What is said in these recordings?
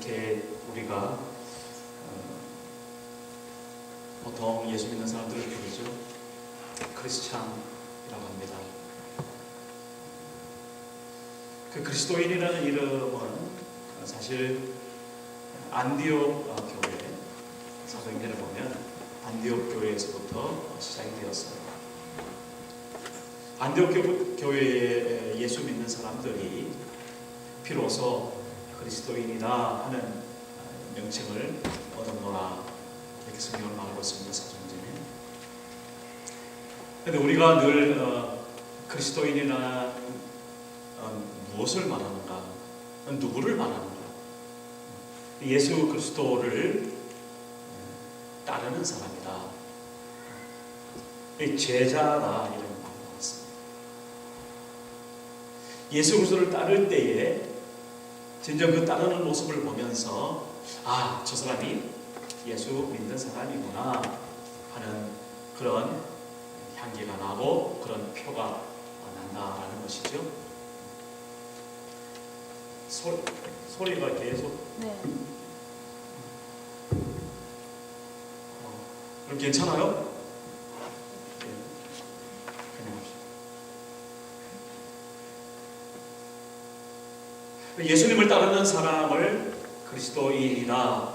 이렇게 우리가 보통 예수 믿는 사람들을 부르죠. 크리스찬이라고 합니다. 그 그리스도인이라는 이름은 사실 안디옥 교회, 사도행전을 보면 안디옥 교회에서부터 시작이 되었어요. 안디옥 교회에 예수 믿는 사람들이 비로소 그리스도인이다 하는 명칭을 얻었노라, 이렇게 성경을 말하고 있습니다. 사도행전에. 그런데 우리가 늘 그리스도인이라는 무엇을 말하는가, 누구를 말하는가? 예수 그리스도를 따르는 사람이다, 제자라, 이런 말이 나왔습니다. 예수 그리스도를 따를 때에 진정 그 따르는 모습을 보면서 저 사람이 예수 믿는 사람이구나 하는 그런 향기가 나고 그런 표가 난다라는 것이죠. 소리가 계속. 네. 그럼 괜찮아요? 그냥 합시다. 예수님을 따르는 사람을 그리스도인이다.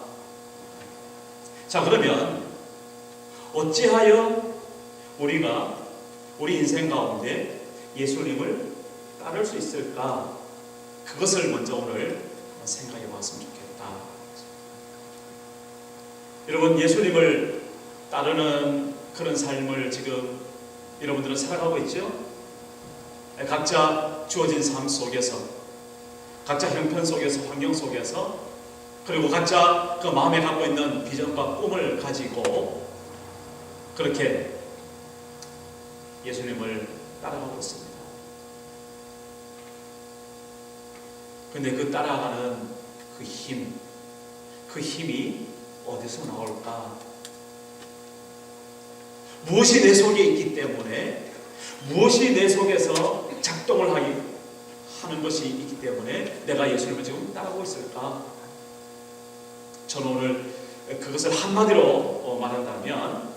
자, 그러면 어찌하여 우리가 우리 인생 가운데 예수님을 따를 수 있을까? 그것을 먼저 오늘 생각해 봤으면 좋겠다. 여러분, 예수님을 따르는 그런 삶을 지금 여러분들은 살아가고 있죠? 각자 주어진 삶 속에서, 각자 형편 속에서, 환경 속에서, 그리고 각자 그 마음에 갖고 있는 비전과 꿈을 가지고 그렇게 예수님을 따라가고 있습니다. 근데 그 따라가는 그 힘이 어디서 나올까? 무엇이 내 속에 있기 때문에, 무엇이 내 속에서 작동을 하는 것이 있기 때문에 내가 예수님을 지금 따라가고 있을까? 저는 오늘 그것을 한마디로 말한다면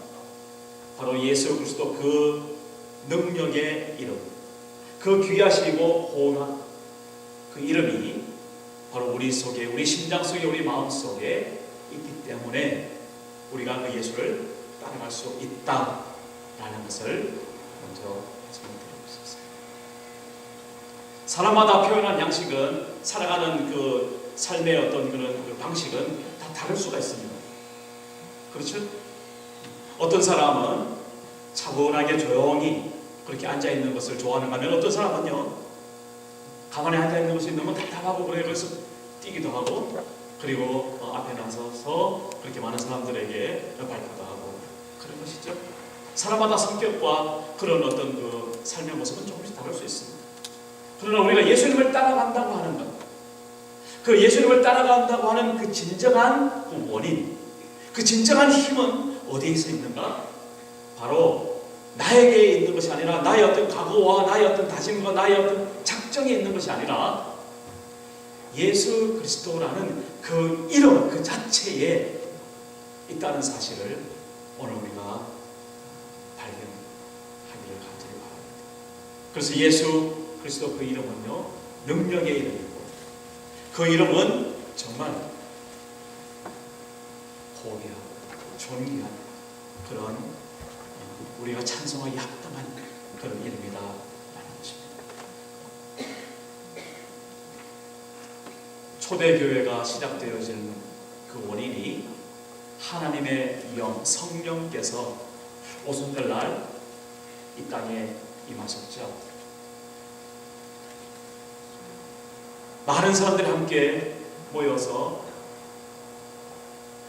바로 예수 그리스도 그 능력의 이름, 그 귀하시고 호응한 그 이름이 바로 우리 속에, 우리 심장 속에, 우리 마음 속에 있기 때문에 우리가 그 예수를 따라갈 수 있다라는 것을 먼저 말씀드리고 있었어요. 사람마다 표현한 양식은, 살아가는 그 삶의 어떤 그런 그 방식은 다 다를 수가 있습니다. 그렇죠? 어떤 사람은 차분하게 조용히 그렇게 앉아있는 것을 좋아하는가 하면, 어떤 사람은요 가만히 앉아있는 것이 너무 답답하고 그래서 뛰기도 하고, 그리고 앞에 나서서 그렇게 많은 사람들에게 발표도 하고 그런 것이죠. 사람마다 성격과 그런 어떤 그 삶의 모습은 조금씩 다를 수 있습니다. 그러나 우리가 예수님을 따라간다고 하는 것, 그 예수님을 따라간다고 하는 그 진정한 그 원인, 그 진정한 힘은 어디에서 있는가? 바로 나에게 있는 것이 아니라, 나의 어떤 각오와 나의 어떤 다짐과 나의 어떤 작정에 있는 것이 아니라 예수 그리스도라는 그 이름 그 자체에 있다는 사실을 오늘 우리가 발견하기를 간절히 바랍니다. 그래서 예수 그리스도 그 이름은요, 능력의 이름이고, 그 이름은 정말 고귀하고 존귀한 그런, 우리가 찬송하기 합당한 그런 이름이다 라는 것입니다. 초대교회가 시작되어진 그 원인이 하나님의 영, 성령께서 오순절날 이 땅에 임하셨죠. 많은 사람들이 함께 모여서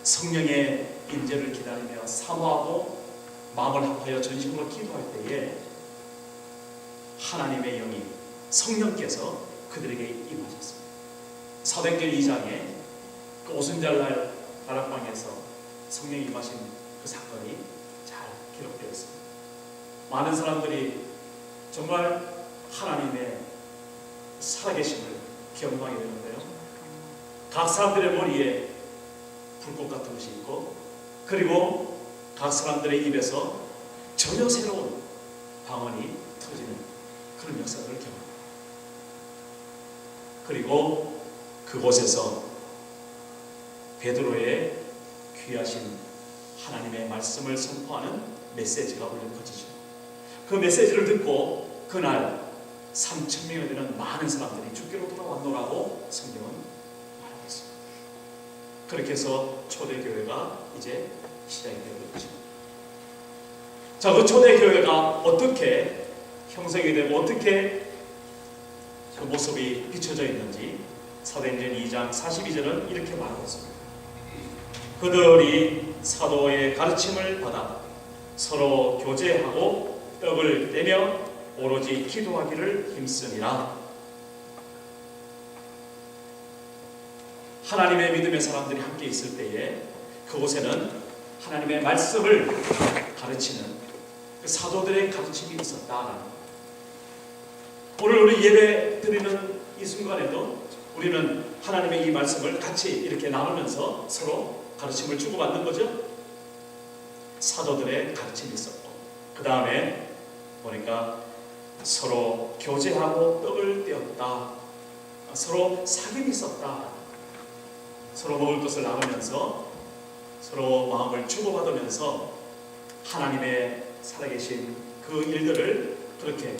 성령의 인재를 기다리며 사모하고 마음을 합하여 전심으로 기도할 때에 하나님의 영이, 성령께서 그들에게 임하셨습니다. 사도행전 2장에 그 오순절날 다락방에서 성령이 임하신 그 사건이 잘 기록되어 있습니다. 많은 사람들이 정말 하나님의 살아계심을 경험하게 되는데요, 각 사람들의 머리에 불꽃 같은 것이 있고, 그리고 각 사람들의 입에서 전혀 새로운 방언이 터지는 그런 역사를 경험합니다. 그리고 그곳에서 베드로의 귀하신 하나님의 말씀을 선포하는 메시지가 울려 퍼지죠. 그 메시지를 듣고 그날 3,000명이 되는 많은 사람들이 주께로 돌아왔노라고 성경은 말하고 있습니다. 그렇게 해서 초대교회가 이제 시작이 되었죠. 자, 그 초대교회가 어떻게 형성이 되고 어떻게 그 모습이 비춰져 있는지 사도행전 2장 42절은 이렇게 말하고 있습니다. 그들이 사도의 가르침을 받아 서로 교제하고 떡을 떼며 오로지 기도하기를 힘쓰니라. 하나님의 믿음의 사람들이 함께 있을 때에 그곳에는 하나님의 말씀을 가르치는 그 사도들의 가르침이 있었다. 오늘 우리 예배 드리는 이 순간에도 우리는 하나님의 이 말씀을 같이 이렇게 나누면서 서로 가르침을 주고받는 거죠. 사도들의 가르침이 있었고, 그 다음에 보니까 서로 교제하고 떡을 떼었다. 서로 사귐이 있었다. 서로 먹을 것을 나누면서 서로 마음을 주고받으면서 하나님의 살아계신 그 일들을 그렇게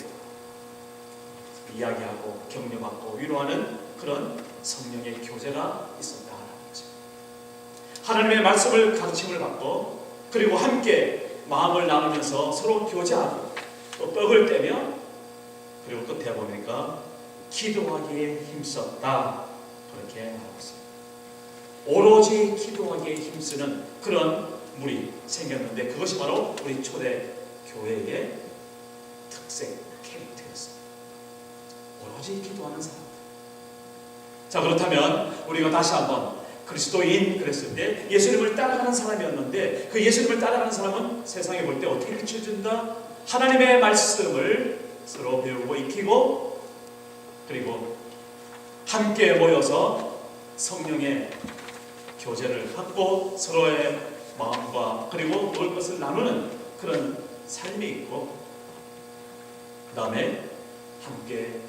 이야기하고 격려받고 위로하는 그런 성령의 교제가 있었다는 거죠. 하나님의 말씀을 가르침을 받고, 그리고 함께 마음을 나누면서 서로 교제하고 또 떡을 떼며, 그리고 끝에 보니까 기도하기에 힘썼다. 그렇게 말하고 있습니다. 오로지 기도하기에 힘쓰는 그런 물이 생겼는데, 그것이 바로 우리 초대 교회의 특색, 캐릭터였습니다. 오로지 기도하는 사람들. 자, 그렇다면 우리가 다시 한번 그리스도인 그랬을 때 예수님을 따라가는 사람이었는데, 그 예수님을 따라가는 사람은 세상에 볼 때 어떻게 비춰준다? 하나님의 말씀을 서로 배우고 익히고, 그리고 함께 모여서 성령의 교제를 갖고 서로의 마음과 그리고 먹을 것을 나누는 그런 삶이 있고, 그 다음에 함께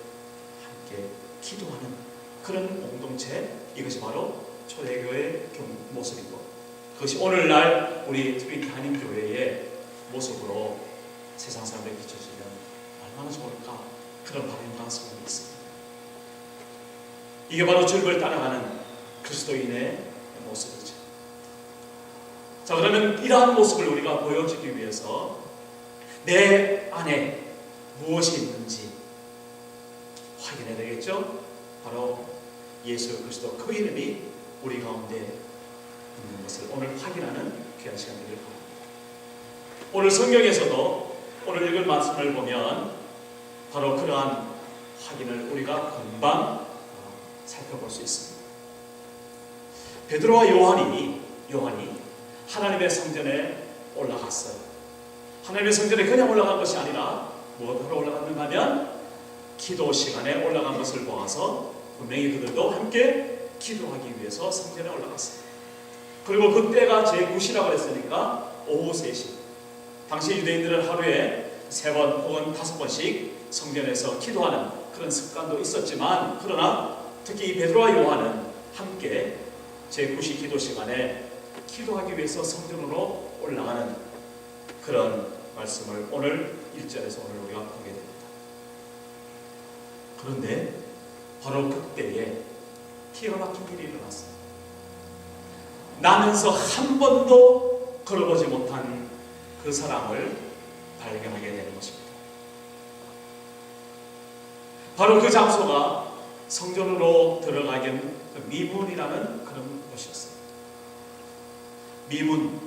기도하는 그런 공동체, 이것이 바로 초대교회의 모습이고, 그것이 오늘날 우리 트리니티 한인교회의 모습으로 세상 사람들에게 비춰지면 얼마나 좋을까, 그런 바람이 가능성이 있습니다. 이게 바로 주님을 따라가는 그리스도인의 모습이죠. 자, 그러면 이러한 모습을 우리가 보여주기 위해서 내 안에 무엇이 있는지 확인해야 되겠죠? 바로 예수 그리스도, 그 이름이 우리 가운데 있는 것을 오늘 확인하는 귀한 시간 되길 바랍니다. 오늘 성경에서도 오늘 읽을 말씀을 보면 바로 그러한 확인을 우리가 금방 살펴볼 수 있습니다. 베드로와 요한이 하나님의 성전에 올라갔어요. 하나님의 성전에 그냥 올라간 것이 아니라 무엇으로 올라갔는가 하면 기도 시간에 올라간 것을 보아서 분명히 그들도 함께 기도하기 위해서 성전에 올라갔어요. 그리고 그때가 제9시라고 했으니까 오후 3시. 당시 유대인들은 하루에 3번 혹은 5번씩 성전에서 기도하는 그런 습관도 있었지만, 그러나 특히 이 베드로와 요한은 함께 제9시 기도 시간에 기도하기 위해서 성전으로 올라가는 그런 말씀을 오늘 1절에서 오늘 우리가 보게 됩니다. 그런데 바로 그때에 기가 막힌 일이 일어났습니다. 나면서 한 번도 걸어보지 못한 그 사람을 발견하게 되는 것입니다. 바로 그 장소가 성전으로 들어가기엔 미문이라는 그런 곳이었어요. 미문,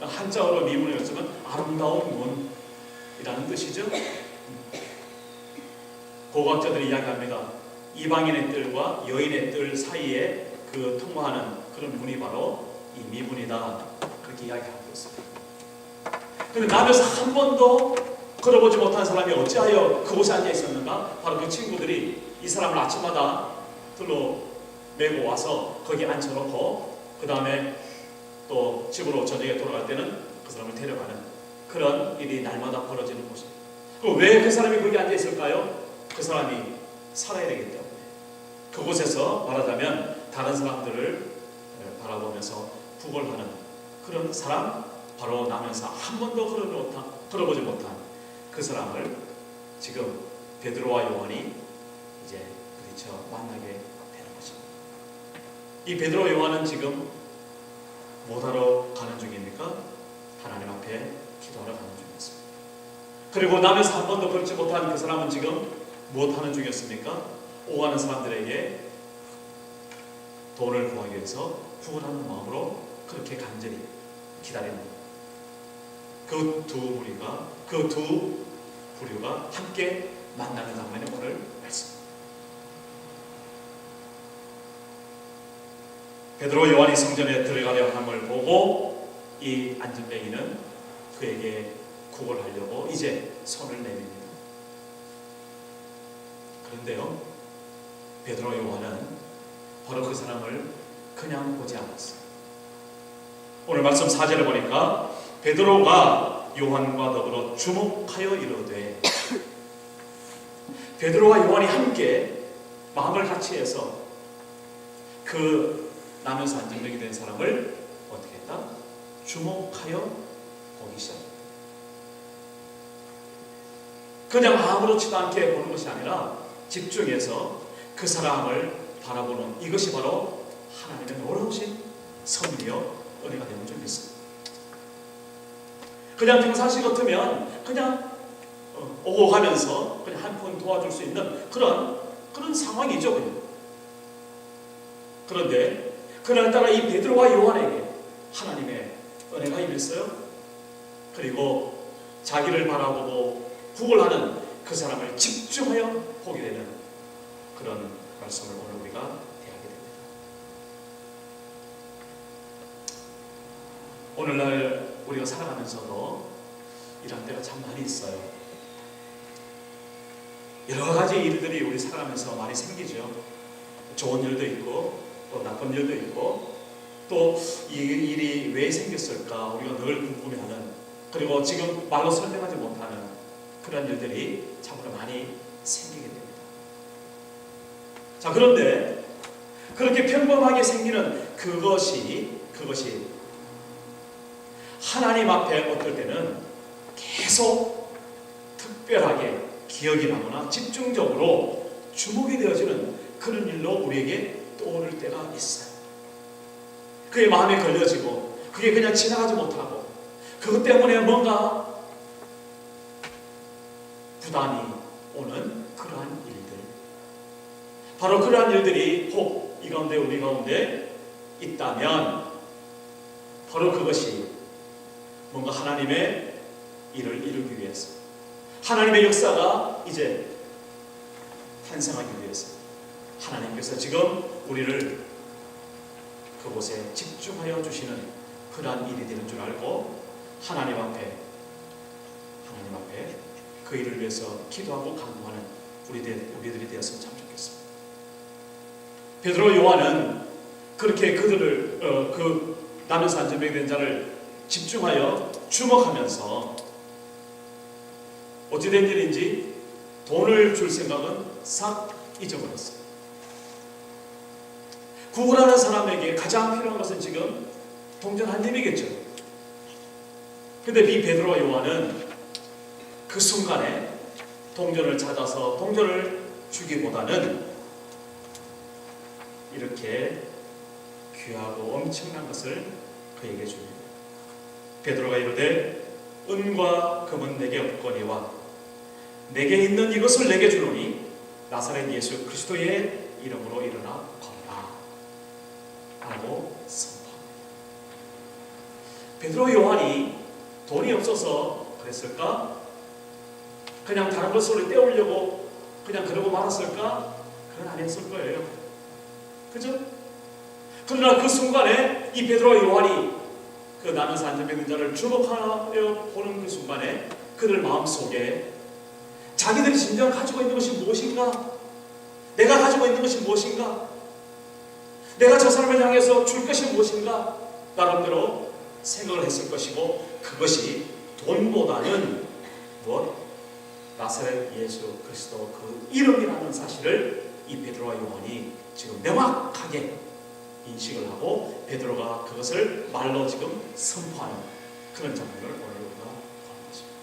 한자어로 미문이라고 하면 아름다운 문이라는 뜻이죠. 고고학자들이 이야기합니다. 이방인의 뜰과 여인의 뜰 사이에 그 통과하는 그런 문이 바로 이 미문이다, 그렇게 이야기하고 있습니다. 그런데 남에서 한 번도 걸어보지 못한 사람이 어찌하여 그곳에 앉아 있었는가? 바로 그 친구들이 이 사람을 아침마다 들러 메고 와서 거기 앉혀놓고 그 다음에 또 집으로 저녁에 돌아갈 때는 그 사람을 데려가는 그런 일이 날마다 벌어지는 곳입니다. 그럼 왜 그 사람이 거기 앉아 있을까요? 그 사람이 살아야 되기 때문에. 그곳에서 말하자면 다른 사람들을 바라보면서 구걸하는 그런 사람, 바로 나면서 한 번도 걸어보지 못한 그 사람을 지금 베드로와 요한이 이제 부딪혀 만나게 되는 것입니다. 이 베드로와 요한은 지금 뭐하러 가는 중입니까? 하나님 앞에 기도하러 가는 중이었습니다. 그리고 나면서 한 번도 걸지 못한 그 사람은 지금 무엇하는 중이었습니까? 오가는 사람들에게 돈을 구하기 위해서 구걸하는 마음으로 그렇게 간절히 기다리는 것. 그 두 부류가 함께 만나는 장면이 오늘 말씀입니다. 베드로 요한이 성전에 들어가려 함을 보고 이 안전뱅이는 그에게 구걸하려고 이제 손을 내밉니다. 그런데요, 베드로 요한은 바로 그 사람을 그냥 보지 않았어요. 오늘 말씀 4절에 보니까 베드로가 요한과 더불어 주목하여 이르되, 베드로와 요한이 함께 마음을 같이 해서 그 나면서 안전뱅이 된 사람을 어떻게 했다? 주목하여 보기 시작했다. 그냥 아무렇지도 않게 보는 것이 아니라 집중해서 그 사람을 바라보는 이것이 바로 하나님의 놀라우신 섭리요 은혜가 되는 줄 믿습니다. 그냥 평상시 같으면 그냥 오고 가면서 그냥 한 푼 도와줄 수 있는 그런 상황이죠. 그냥. 그런데 그날따라 이 베드로와 요한에게 하나님의 은혜가 임했어요. 그리고 자기를 바라보고 구걸하는 그 사람을 집중하여 보게 되는 그런 말씀을 오늘 우리가 대하게 됩니다. 오늘날 우리가 살아가면서도 이런 때가 참 많이 있어요. 여러 가지 일들이 우리 살아가면서 많이 생기죠. 좋은 일도 있고 또 나쁜 일도 있고 또 이 일이 왜 생겼을까 우리가 늘 궁금해하는, 그리고 지금 말로 설명하지 못하는 그런 일들이 참으로 많이 생기게 됩니다. 자, 그런데 그렇게 평범하게 생기는 그것이 하나님 앞에 어떨 때는 계속 특별하게 기억이 나거나 집중적으로 주목이 되어지는 그런 일로 우리에게 떠오를 때가 있어요. 그의 마음에 걸려지고 그게 그냥 지나가지 못하고 그것 때문에 뭔가 부담이 오는 그러한 일들, 바로 그러한 일들이 혹 이 가운데 우리 가운데 있다면 바로 그것이 뭔가 하나님의 일을 이루기 위해서, 하나님의 역사가 이제 탄생하기 위해서 하나님께서 지금 우리를 그곳에 집중하여 주시는 그러한 일이 되는 줄 알고 하나님 앞에 그 일을 위해서 기도하고 간구하는 우리들이 되었으면 참 좋겠습니다. 베드로 요한은 그렇게 그들을 그 나면서 안전뱅이 된 자를 집중하여 주목하면서 어찌된 일인지 돈을 줄 생각은 싹 잊어버렸어요. 구걸하는 사람에게 가장 필요한 것은 지금 동전 한 입이겠죠. 그런데 이 베드로와 요한은 그 순간에 동전을 찾아서 동전을 주기보다는 이렇게 귀하고 엄청난 것을 그에게 줍니다. 베드로가 이르되 은과 금은 내게 없거니와 내게 있는 이것을 내게 주노니 나사렛 예수 그리스도의 이름으로 일어나 걷라 하고 선포합니다. 베드로 요한이 돈이 없어서 그랬을까? 그냥 다른 것으로 때우려고 그냥 그러고 말았을까? 그건 아니었을 거예요. 그죠? 그러나 그 순간에 이 베드로와 요한이 그 나면서 안전뱅이 자를 주목하여 보는 그 순간에 그들 마음속에 자기들이 진정 가지고 있는 것이 무엇인가? 내가 가지고 있는 것이 무엇인가? 내가 저 사람을 향해서 줄 것이 무엇인가 나름대로 생각을 했을 것이고, 그것이 돈보다는 무엇? 나사렛 예수 그리스도 그 이름이라는 사실을 이 베드로와 요한이 지금 명확하게 인식을 하고 베드로가 그것을 말로 지금 선포하는 그런 장면을 오늘 우리가 보는 것입니다.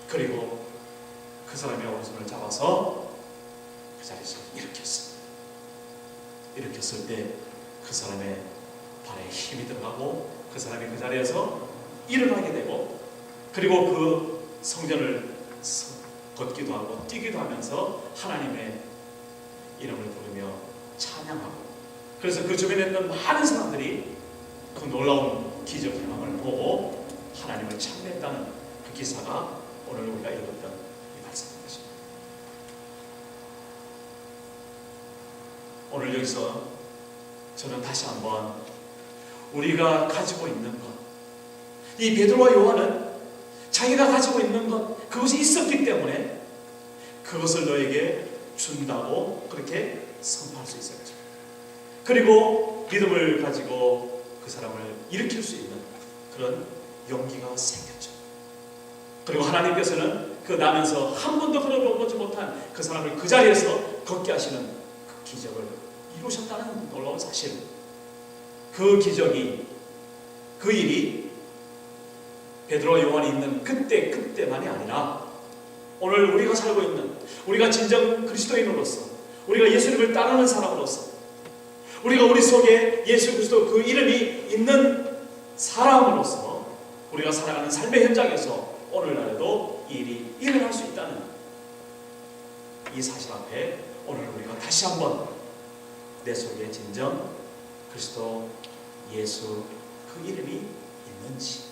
그리고 그 사람의 오른손을 잡아서 그 자리에서 일으켰습니다. 일으켰을 때 그 사람의 발에 힘이 들어가고 그 사람이 그 자리에서 일어나게 되고, 그리고 그 성전을 걷기도 하고 뛰기도 하면서 하나님의 이름을 부르며 찬양하고, 그래서 그 주변에 있는 많은 사람들이 그 놀라운 기적 현황을 보고 하나님을 찬양했다는 그 기사가 오늘 우리가 읽었던 이 말씀인 것입니다. 오늘 여기서 저는 다시 한번 우리가 가지고 있는 것, 이 베드로와 요한은 자기가 가지고 있는 것, 그것이 있었기 때문에 그것을 너에게 준다고 그렇게 선포할 수 있었죠. 그리고 믿음을 가지고 그 사람을 일으킬 수 있는 그런 용기가 생겼죠. 그리고 하나님께서는 그 나면서 한 번도 걸어보지 못한 그 사람을 그 자리에서 걷게 하시는 그 기적을 이루셨다는 놀라운 사실, 그 기적이, 그 일이 베드로와 요한이 있는 그때만이 아니라 오늘 우리가 살고 있는, 우리가 진정 그리스도인으로서, 우리가 예수님을 따르는 사람으로서, 우리가 우리 속에 예수 그리스도 그 이름이 있는 사람으로서 우리가 살아가는 삶의 현장에서 오늘날에도 이 일이 일어날 수 있다는 이 사실 앞에 오늘 우리가 다시 한번 내 속에 진정 그리스도 예수 그 이름이 있는지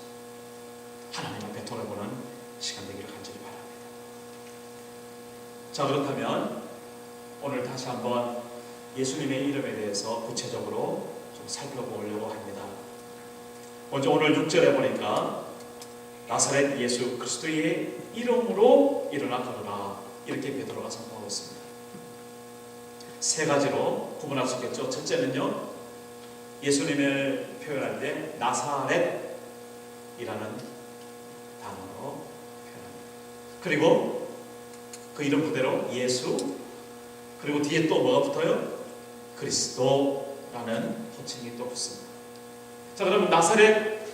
하나님 앞에 돌아보는 시간 되기를 간절히 바랍니다. 자, 그렇다면 오늘 다시 한번 예수님의 이름에 대해서 구체적으로 좀 살펴보려고 합니다. 먼저 오늘 6절에 보니까 나사렛 예수 그리스도의 이름으로 일어나 걸어라, 이렇게 베드로가 선포하고 있습니다. 세 가지로 구분할 수 있겠죠. 첫째는요, 예수님을 표현할 때 나사렛이라는 단어로 표현합니다. 그리고 그 이름 그대로 예수, 그리고 뒤에 또 뭐가 붙어요? 그리스도라는 호칭이 또 붙습니다. 자, 그럼 나사렛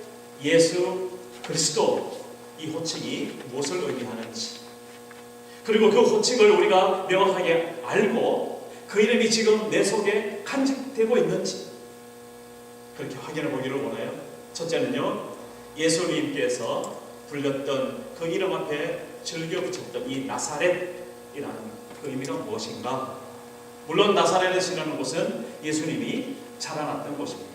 예수 그리스도, 이 호칭이 무엇을 의미하는지, 그리고 그 호칭을 우리가 명확하게 알고 그 이름이 지금 내 속에 간직되고 있는지 그렇게 확인해 보기를 원해요. 첫째는요, 예수님께서 불렸던 그 이름 앞에 즐겨 붙였던 이 나사렛이라는 그 의미가 무엇인가? 물론 나사렛이라는 곳은 예수님이 자라났던 곳입니다.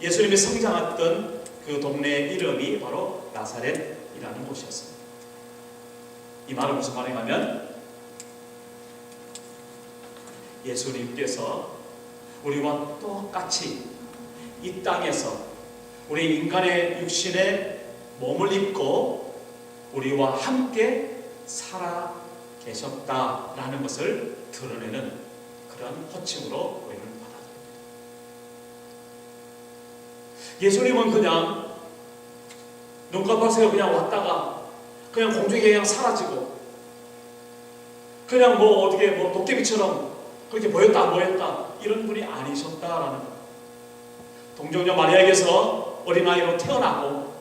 예수님이 성장했던 그 동네의 이름이 바로 나사렛이라는 곳이었습니다. 이 말은 무슨 말이냐면 예수님께서 우리와 똑같이 이 땅에서 우리 인간의 육신에 몸을 입고 우리와 함께 살아 계셨다라는 것을 드러내는 그런 호칭으로 우리는 받아들입니다. 예수님은 그냥 눈깜빡새가 그냥 왔다가 그냥 공중에 그냥 사라지고 그냥 어떻게 도깨비처럼 그렇게 보였다 안 보였다 이런 분이 아니셨다라는 것. 동정녀 마리아에게서 어린아이로 태어나고,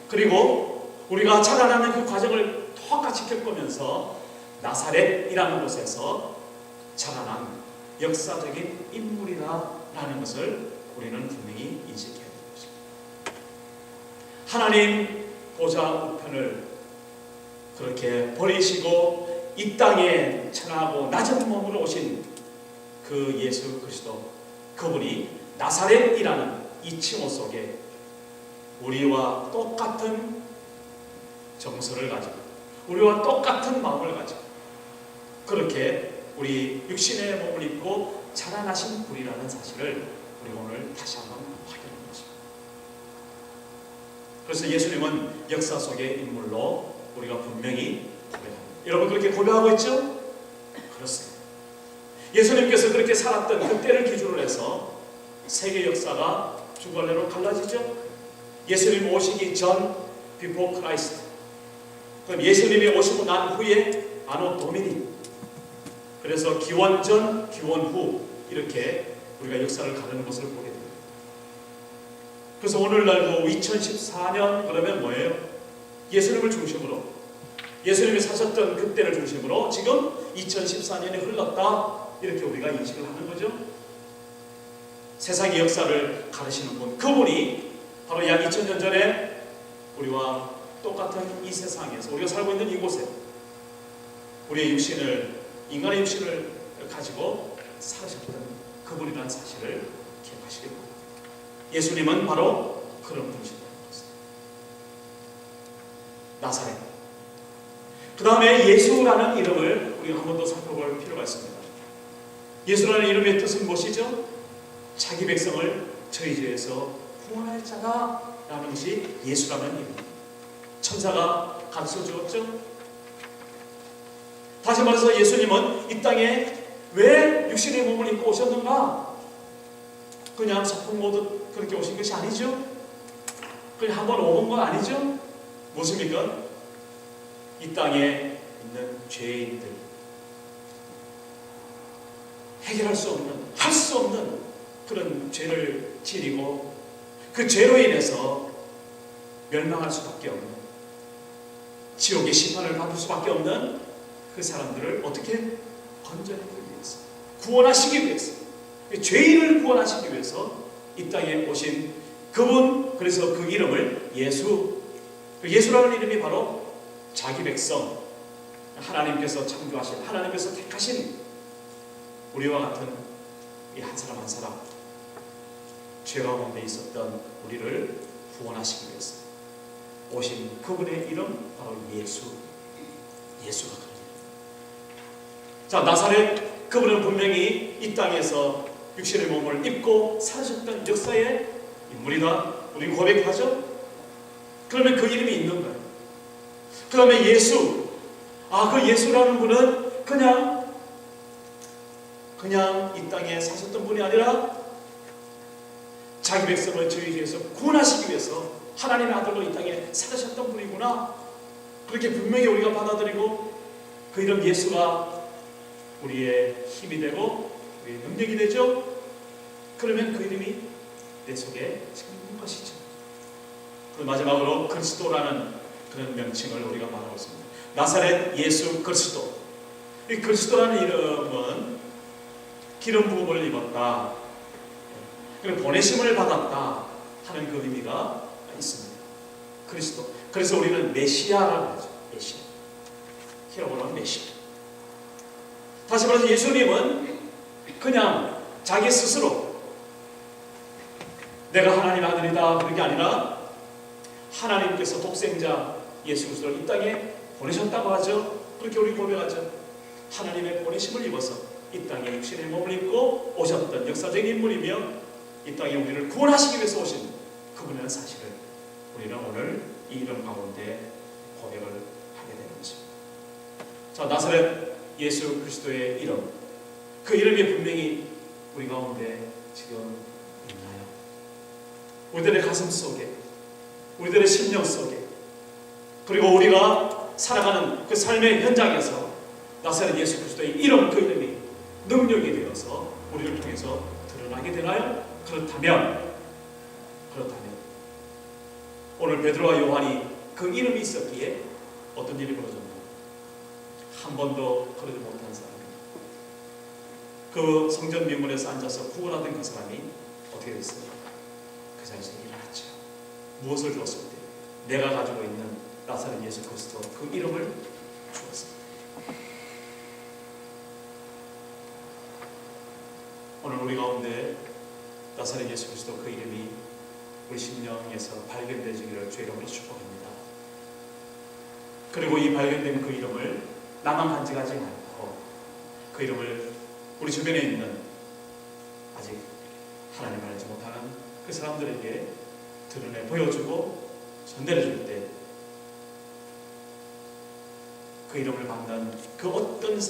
그리고 우리가 자라나는 그 과정을 똑같이 겪으면서 나사렛이라는 곳에서 자라난 역사적인 인물이다라는 것을 우리는 분명히 인식해야 되는 것입니다. 하나님 보좌 우편을 그렇게 버리시고 이 땅에 천하고 낮은 몸으로 오신 그 예수 그리스도, 그분이 나사렛이라는 이 칭호 속에 우리와 똑같은 정서를 가지고 우리와 똑같은 마음을 가지고 그렇게 우리 육신의 몸을 입고 자라나신 분이라는 사실을 우리 오늘 다시 한번 확인하는 것입니다. 그래서 예수님은 역사 속의 인물로 우리가 분명히 고백합니다. 여러분 그렇게 고백하고 있죠? 그렇습니다. 예수님께서 그렇게 살았던 그때를 기준으로 해서 세계 역사가 두 갈래로 갈라지죠. 예수님 오시기 전, before Christ. 그럼 예수님이 오시고 난 후에 아노 도미니. 그래서 기원 전, 기원 후 이렇게 우리가 역사를 가르는 것을 보게 됩니다. 그래서 오늘날도 2014년 그러면 뭐예요? 예수님을 중심으로, 예수님이 사셨던 그때를 중심으로 지금 2014년이 흘렀다 이렇게 우리가 인식을 하는 거죠. 세상의 역사를 가르시는 분, 그분이 바로 약 2000년 전에 우리와 똑같은 이 세상에서 우리가 살고 있는 이곳에 우리의 육신을, 인간의 육신을 가지고 살으셨던 그분이라는 사실을 기억하시기 바랍니다. 예수님은 바로 그런 분이시다는 것입니다. 나사렛. 그 다음에 예수라는 이름을 우리가 한 번 더 살펴볼 필요가 있습니다. 예수라는 이름의 뜻은 무엇이죠? 자기 백성을 저희 죄에서 구원할 자가 라는 것이 예수라는 이름입니다. 천사가 가르쳐 주었죠. 다시 말해서 예수님은 이 땅에 왜 육신의 몸을 입고 오셨는가? 그냥 소풍 모두 그렇게 오신 것이 아니죠. 그냥 한번 오본 건 아니죠. 무엇입니까? 이 땅에 있는 죄인들, 해결할 수 없는, 할 수 없는 그런 죄를 지니고 그 죄로 인해서 멸망할 수밖에 없는, 지옥의 심판을 받을 수밖에 없는 그 사람들을 어떻게 건져내기 위해서, 구원하시기 위해서, 죄인을 구원하시기 위해서 이 땅에 오신 그분, 그래서 그 이름을 예수, 예수라는 이름이 바로 자기 백성, 하나님께서 창조하신, 하나님께서 택하신 우리와 같은 이 한 사람 한 사람, 죄 가운데 있었던 우리를 구원하시기 위해서 오신 그분의 이름 바로 예수. 예수가 그런 이름. 자, 나사렛, 그분은 분명히 이 땅에서 육신의 몸을 입고 사셨던 역사의 인물이다. 우리는 고백하죠. 그러면 그 이름이 있는 거예요. 그 다음에 예수. 그 예수라는 분은 그냥 이 땅에 사셨던 분이 아니라 자기 백성을 저희 죄에서 구원하시기 위해서 하나님의 아들로 이 땅에 살으셨던 분이구나. 그렇게 분명히 우리가 받아들이고 그 이름 예수가 우리의 힘이 되고 우리의 능력이 되죠. 그러면 그 이름이 내 속에 지금 있는 것이죠. 그 마지막으로 그리스도라는 그런 명칭을 우리가 말하고 있습니다. 나사렛 예수 그리스도. 이 그리스도라는 이름은 기름 부음을 입었다, 그리고 보내심을 받았다 하는 그 의미가 있습니다. 그리스도. 그래서 우리는 메시아라고 하죠. 메시아. 히라보는 메시아. 다시 말해서 예수님은 그냥 자기 스스로 내가 하나님의 아들이다 그런 게 아니라 하나님께서 독생자 예수 그리스도를 이 땅에 보내셨다고 하죠. 그렇게 우리 고백하죠. 하나님의 보내심을 입어서 이 땅에 육신의 몸을 입고 오셨던 역사적인 인물이며 이 땅에 우리를 구원하시기 위해서 오신 그분이라는 사실을 우리는 오늘 이 이름 가운데 고백을 하게 되는 것입니다. 자, 나사렛 예수 그리스도의 이름, 그 이름이 분명히 우리 가운데 지금 있나요? 우리들의 가슴 속에, 우리들의 심령 속에, 그리고 우리가 살아가는 그 삶의 현장에서 나사렛 예수 그리스도의 이름, 그 이름이 능력이 되어서 우리를 통해서 드러나게 되나요? 그렇다면 오늘 베드로와 요한이 그 이름이 있었기에 어떤 일이 벌어졌나? 한 번도 그러지 못한 사람입니다. 그 성전 미문에서 앉아서 구원하던 그 사람이 어떻게 됐습니까? 그 자리에서 일어났죠. 무엇을 주었을 때? 내가 가지고 있는 나사렛 예수 그리스도 그 이름을 주었습니다. 오늘 우리 가운데 나사렛 예수 그리스도 그 이름이 우리 심령에서 발견되시기를 주의 이름으로 축복합니다. 그리고 이 발견된 그 이름을 나만 간직하지 않고 그 이름을 우리 주변에 있는 아직 하나님을 알지 못하는 그 사람들에게 드러내 보여주고 전달해 줄 때 그 이름을 받는 그 어떤